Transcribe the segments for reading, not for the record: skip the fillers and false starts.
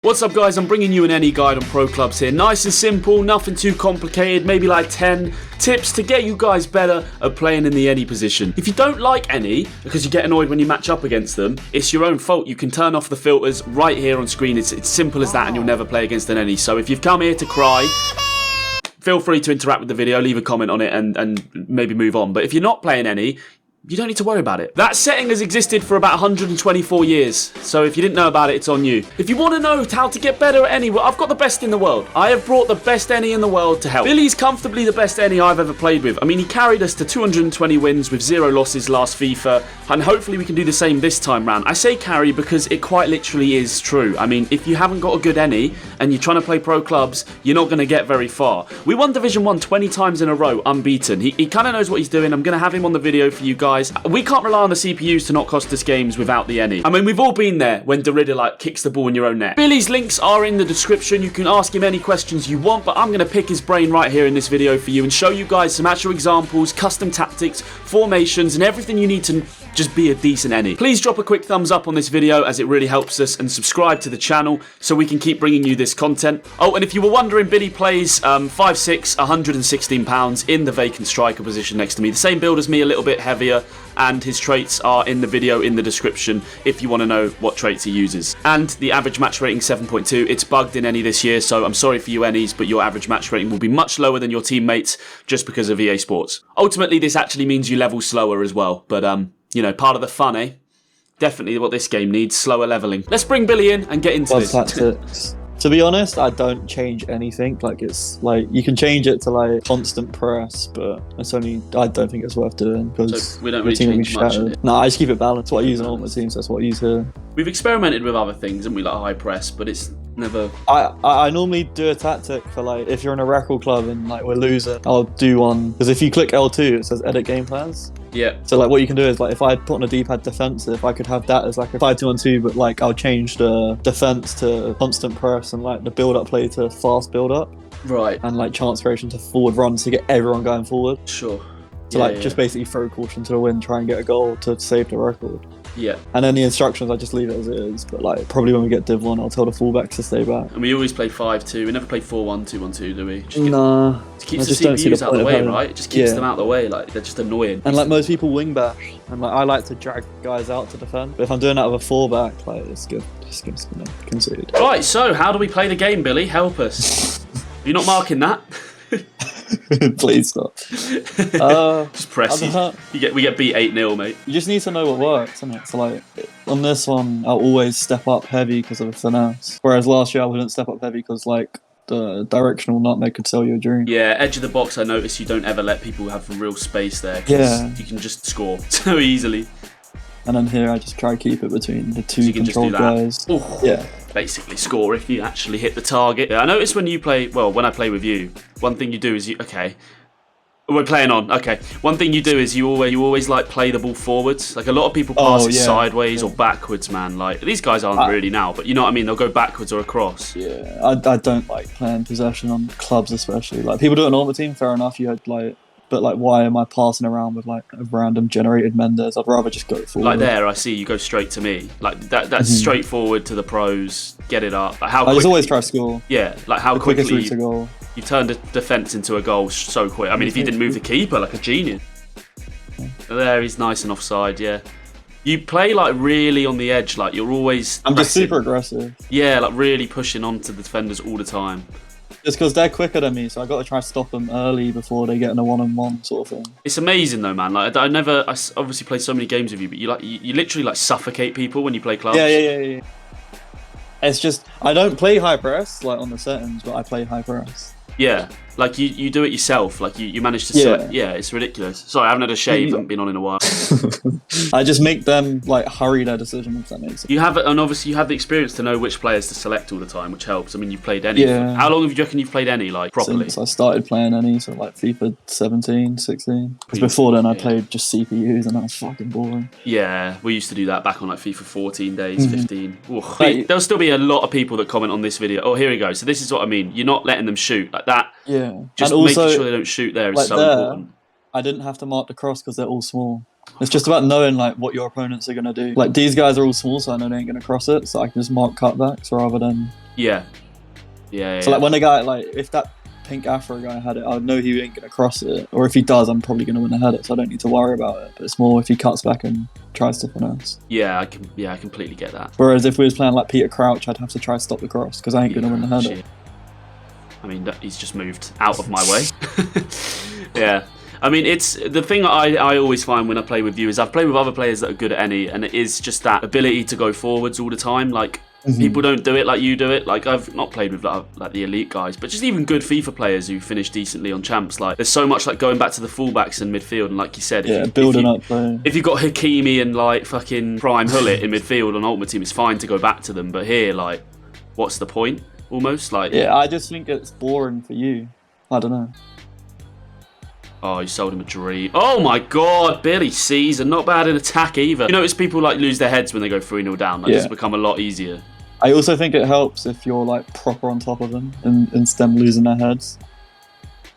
What's up guys, I'm bringing you an any guide on pro clubs here. Nice and simple, nothing too complicated, maybe like 10 tips to get you guys better at playing in the any position. If you don't like any, because you get annoyed when you match up against them, it's your own fault. You can turn off the filters right here on screen. It's simple as that and you'll never play against an any. So if you've come here to cry, feel free to interact with the video, leave a comment on it and maybe move on. But if you're not playing any, you don't need to worry about it. That setting has existed for about 124 years, so if you didn't know about it, it's on you. If you want to know how to get better at any, well, I've got the best in the world. I have brought the best any in the world to help. Billy's comfortably the best any I've ever played with. I mean, he carried us to 220 wins with 0 losses last FIFA, and hopefully we can do the same this time round. I say carry because it quite literally is true. I mean, if you haven't got a good any, and you're trying to play pro clubs, you're not going to get very far. We won Division 1 20 times in a row, unbeaten. He kind of knows what he's doing. I'm going to have him on the video for you guys. We can't rely on the CPUs to not cost us games without the any. I mean, we've all been there when Derrida like kicks the ball in your own net. Billy's links are in the description. You can ask him any questions you want, but I'm going to pick his brain right here in this video for you and show you guys some actual examples, custom tactics, formations, and everything you need to just be a decent any. Please drop a quick thumbs up on this video as it really helps us, and subscribe to the channel so we can keep bringing you this content. Oh, and if you were wondering, Billy plays 5'6", 116 pounds in the vacant striker position next to me. The same build as me, a little bit heavier, and his traits are in the video in the description if you want to know what traits he uses. And the average match rating 7.2. It's bugged in any this year, so I'm sorry for you any's, but your average match rating will be much lower than your teammates just because of EA Sports. Ultimately, this actually means you level slower as well, but you know, part of the fun, eh? Definitely what this game needs, slower leveling. Let's bring Billy in and get into this. Tactics. To be honest, I don't change anything. Like, it's like, you can change it to like constant press, but it's only, I don't think it's worth doing because so we don't really change much. No, I just keep it balanced. What I use on all my teams, that's what I use here. We've experimented with other things, and we like high press, but it's never. I normally do a tactic for like, if you're in a record club and like we're losing, I'll do one, because if you click L2, it says edit game plans. Yeah. So like what you can do is like, if I put on a D-pad defensive, I could have that as like a 5-2-1-2, but like I'll change the defense to constant press and like the build-up play to fast build-up. Right. And like chance creation to forward runs to get everyone going forward. Sure. So just basically throw caution to the wind, try and get a goal to save the record. Yeah. And then the instructions, I just leave it as it is. But like probably when we get Div 1, I'll tell the fullbacks to stay back. And we always play 5-2. We never play 4-1-2-1-2, do we? Nah. It keeps the CPUs out of the way, right? It just keeps them out of the way. Like, they're just annoying. And like most people wing bash, and like I like to drag guys out to defend. But if I'm doing that with a fullback, like it's good. Just gonna concede. Right. So how do we play the game, Billy? Help us. You're not marking that. Please stop. Just press. We get beat 8-0, mate. You just need to know what works, isn't it? So like on this one, I'll always step up heavy because of the finesse. Whereas last year I wouldn't step up heavy because like the directional nutmeg could sell you a dream. Yeah, edge of the box. I notice you don't ever let people have real space there. Yeah. You can just score so easily. And then here I just try to keep it between the two controlled guys. Ooh. Yeah. Basically score if you actually hit the target. Yeah, I notice when you play, well, when I play with you, one thing you do is we're playing on. Okay, one thing you do is you always like play the ball forwards. Like a lot of people pass it sideways or backwards, man. Like these guys aren't really now, but you know what I mean. They'll go backwards or across. Yeah, I don't like playing possession on clubs, especially. Like people do it on all team, fair enough. You had like. But like, why am I passing around with like a random generated Mendes? I'd rather just go forward. Like there, I see you go straight to me. Like that's straightforward to the pros. Get it up. Like how I just always try to score. Yeah, like how quickly you turned a defense into a goal so quick. I mean, if you didn't move the keeper, like a genius. There, he's nice and offside. Yeah. You play like really on the edge. Like you're always. I'm just super aggressive. Yeah, like really pushing onto the defenders all the time. Just because they're quicker than me, so I got to try to stop them early before they get in a one-on-one sort of thing. It's amazing though, man. Like I obviously played so many games with you, but you literally like suffocate people when you play clubs. Yeah. It's just I don't play high press like on the settings, but I play high press. Yeah, like you do it yourself. Like you manage to select. Yeah, it's ridiculous. Sorry, I haven't had a shave. I haven't been on in a while. I just make them like hurry their decision, if that makes sense. You have it, and obviously you have the experience to know which players to select all the time, which helps. I mean, you've played any. Yeah. How long have you reckon you've played any like properly? Since I started playing any, so like FIFA 17, 16. Because before then I played just CPUs and that was fucking boring. Yeah, we used to do that back on like FIFA 14 days, 15. Like, there'll still be a lot of people that comment on this video. Oh, here we go. So this is what I mean. You're not letting them shoot like that. Yeah. Just and also, making sure they don't shoot there is like so important. I didn't have to mark the cross because they're all small. It's just about knowing like what your opponents are going to do. Like these guys are all small, so I know they ain't going to cross it, so I can just mark cutbacks rather than Yeah. Yeah. So like when the guy, like if that pink Afro guy had it, I know he ain't gonna cross it, or if he does, I'm probably gonna win the header, so I don't need to worry about it. But it's more if he cuts back and tries to finesse. Yeah, I completely get that. Whereas if we was playing like Peter Crouch, I'd have to try to stop the cross because I ain't gonna win the header. Yeah. I mean, he's just moved out of my way. Yeah. I mean, it's the thing I always find when I play with you is I've played with other players that are good at any, and it is just that ability to go forwards all the time. Like, people don't do it like you do it. Like, I've not played with like the elite guys, but just even good FIFA players who finish decently on champs. Like, there's so much like going back to the fullbacks in midfield, and like you said, building up playing. If you've got Hakimi and like fucking Prime Hullet in midfield on Ultimate Team, it's fine to go back to them. But here, like, what's the point? Almost like. Yeah, I just think it's boring for you. I don't know. Oh, you sold him a dream. Oh my god, Billy C's are not bad in attack either. You notice people like lose their heads when they go 3-0 down. Like, it's become a lot easier. I also think it helps if you're like proper on top of them and instead of losing their heads.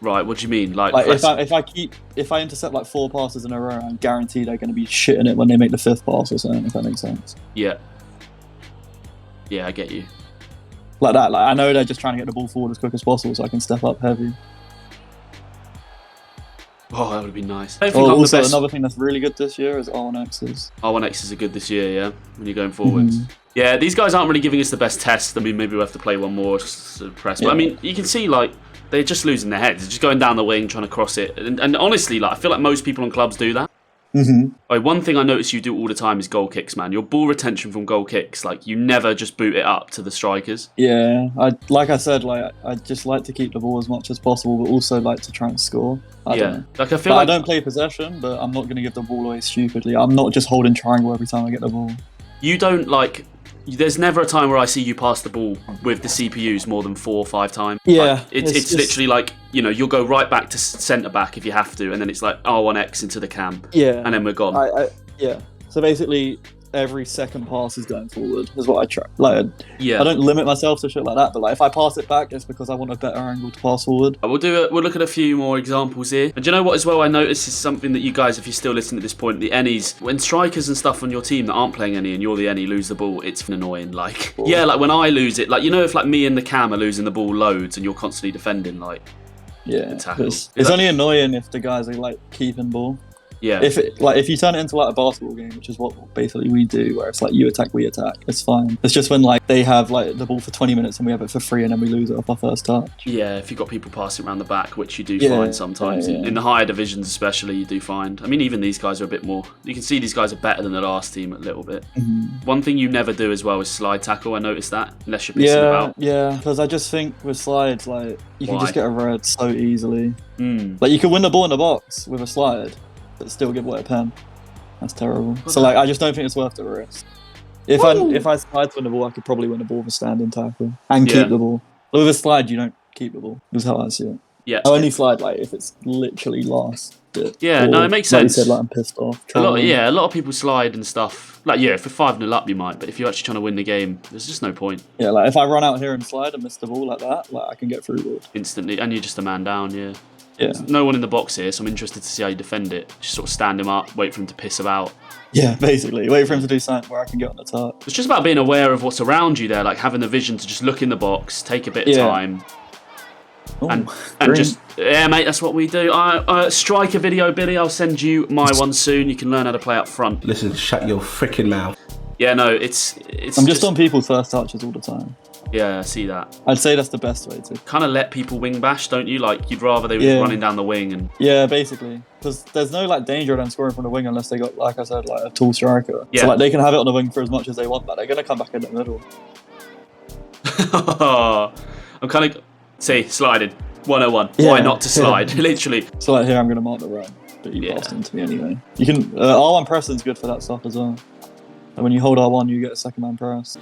Right, what do you mean? Like if I intercept like 4 passes in a row, I'm guaranteed they're going to be shitting it when they make the 5th pass or something, if that makes sense. Yeah. Yeah, I get you. Like that, like I know they're just trying to get the ball forward as quick as possible so I can step up heavy. Oh, that would be nice. Also, another thing that's really good this year is R1Xs. R1Xs are good this year, yeah, when you're going forwards. Yeah, these guys aren't really giving us the best test. I mean, maybe we'll have to play one more just to press. But I mean, you can see, like, they're just losing their heads. They're just going down the wing, trying to cross it. And honestly, like, I feel like most people on clubs do that. Like, one thing I notice you do all the time is goal kicks, man. Your ball retention from goal kicks, like, you never just boot it up to the strikers. Yeah, like I said, like I just like to keep the ball as much as possible, but also like to try and score. I don't know. Like I feel like I don't play possession, but I'm not going to give the ball away stupidly. I'm not just holding triangle every time I get the ball. You don't like. There's never a time where I see you pass the ball with the CPUs more than 4 or 5 times. Yeah, like, it's just literally like, you know, you'll go right back to centre back if you have to, and then it's like R1X into the cam. Yeah, and then we're gone. Yeah. So basically, every second pass is going forward. Is what I try. Like, yeah. I don't limit myself to shit like that, but like if I pass it back, it's because I want a better angle to pass forward. We'll look at a few more examples here. And do you know what as well I noticed is something that you guys, if you're still listening at this point, the Ennies, when strikers and stuff on your team that aren't playing any and you're the Ennie lose the ball, it's annoying. Like, yeah, like when I lose it, like, you know, if like me and the cam are losing the ball loads and you're constantly defending, like, yeah, it's only annoying if the guys are like keeping ball. Yeah. If you turn it into like a basketball game, which is what basically we do, where it's like you attack, we attack, it's fine. It's just when like they have like the ball for 20 minutes and we have it for free and then we lose it off our first touch. Yeah, if you've got people passing around the back, which you do find sometimes. In the higher divisions especially, you do find. I mean, even these guys are a bit more. You can see these guys are better than the last team a little bit. One thing you never do as well is slide tackle. I noticed that, unless you're pissing about. Yeah, because I just think with slides, like you can just get a red so easily. Like you can win the ball in the box with a slide, but still give away a pen. That's terrible. So like, I just don't think it's worth the risk. If I slide to win the ball, I could probably win the ball with a standing tackle and keep the ball. But with a slide, you don't keep the ball. That's how I see it. Yeah. I only slide like if it's literally last bit. Yeah, no, it makes sense. Like you said, like I'm pissed off. A lot of people slide and stuff. Like, yeah, for 5-0 up you might, but if you're actually trying to win the game, there's just no point. Yeah, like if I run out here and slide and miss the ball like that, like I can get through it instantly, and you're just a man down. Yeah. Yeah. There's no one in the box here, so I'm interested to see how you defend it. Just sort of stand him up, wait for him to piss about. Yeah, basically. Wait for him to do something where I can get on the top. It's just about being aware of what's around you there, like having the vision to just look in the box, take a bit of time. Ooh, and just, yeah, mate, that's what we do. Strike a video, Billy. I'll send you my one soon. You can learn how to play up front. Listen, shut your freaking mouth. Yeah, no, it's. I'm just on people's first touches all the time. Yeah, I see that. I'd say that's the best way to. Kind of let people wing bash, don't you? Like, you'd rather they were running down the wing and. Yeah, basically, because there's no like danger of them scoring from the wing unless they got, like I said, like a tall striker. Yeah. So like they can have it on the wing for as much as they want, but they're gonna come back in the middle. I'm kind of sliding 101. Yeah, Why not to slide? Literally. So like here, I'm gonna mark the run, but you passed into me anyway. You can R1 pressing's good for that stuff as well. And when you hold R1, you get a second man press.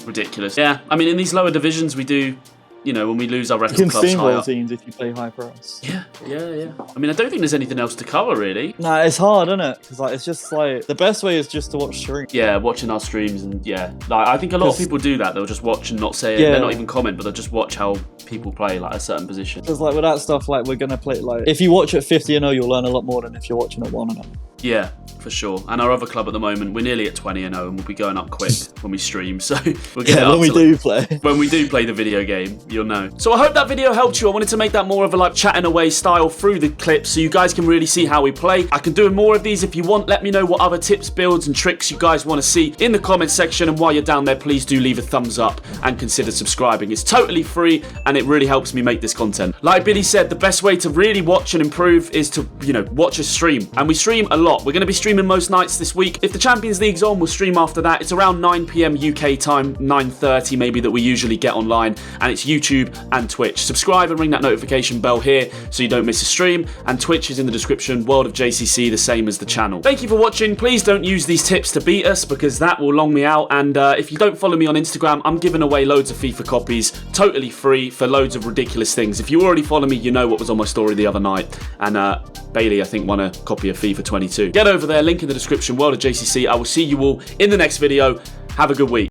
Ridiculous. Yeah, I mean, in these lower divisions, we do you know, when we lose our You record can clubs high steamroll up. teams if you play high press. Yeah. I mean, I don't think there's anything else to cover, really. Nah, it's hard, isn't it? Because like, it's just like the best way is just to watch streams. Yeah, watching our streams and like I think a lot of people do that. They'll just watch and not say it. Yeah. They're not even comment, but they'll just watch how people play like a certain position. Because like with that stuff, like we're gonna play like if you watch at 50-0, you'll learn a lot more than if you're watching at 1-0. Yeah, for sure. And our other club at the moment, we're nearly at 20-0, and we'll be going up quick when we stream. So we'll get it up when we to, do play. When we do play the video game, you'll know. So I hope that video helped you. I wanted to make that more of a like chatting away style through the clips so you guys can really see how we play. I can do more of these if you want. Let me know what other tips, builds and tricks you guys want to see in the comments section. And while you're down there, please do leave a thumbs up and consider subscribing. It's totally free and it really helps me make this content. Like Billy said, the best way to really watch and improve is to, you know, watch us stream. And we stream a lot. We're going to be streaming most nights this week. If the Champions League's on, we'll stream after that. It's around 9 PM UK time, 9:30 maybe, that we usually get online, and it's YouTube and Twitch. Subscribe and ring that notification bell here so you don't miss a stream, and Twitch is in the description. World of JCC, the same as the channel. Thank you for watching. Please don't use these tips to beat us because that will long me out, and if you don't follow me on Instagram, I'm giving away loads of FIFA copies totally free for loads of ridiculous things. If you already follow me, you know what was on my story the other night, and Bailey, I think, won a copy of FIFA 22. Get over there, link in the description, World of JCC. I will see you all in the next video. Have a good week.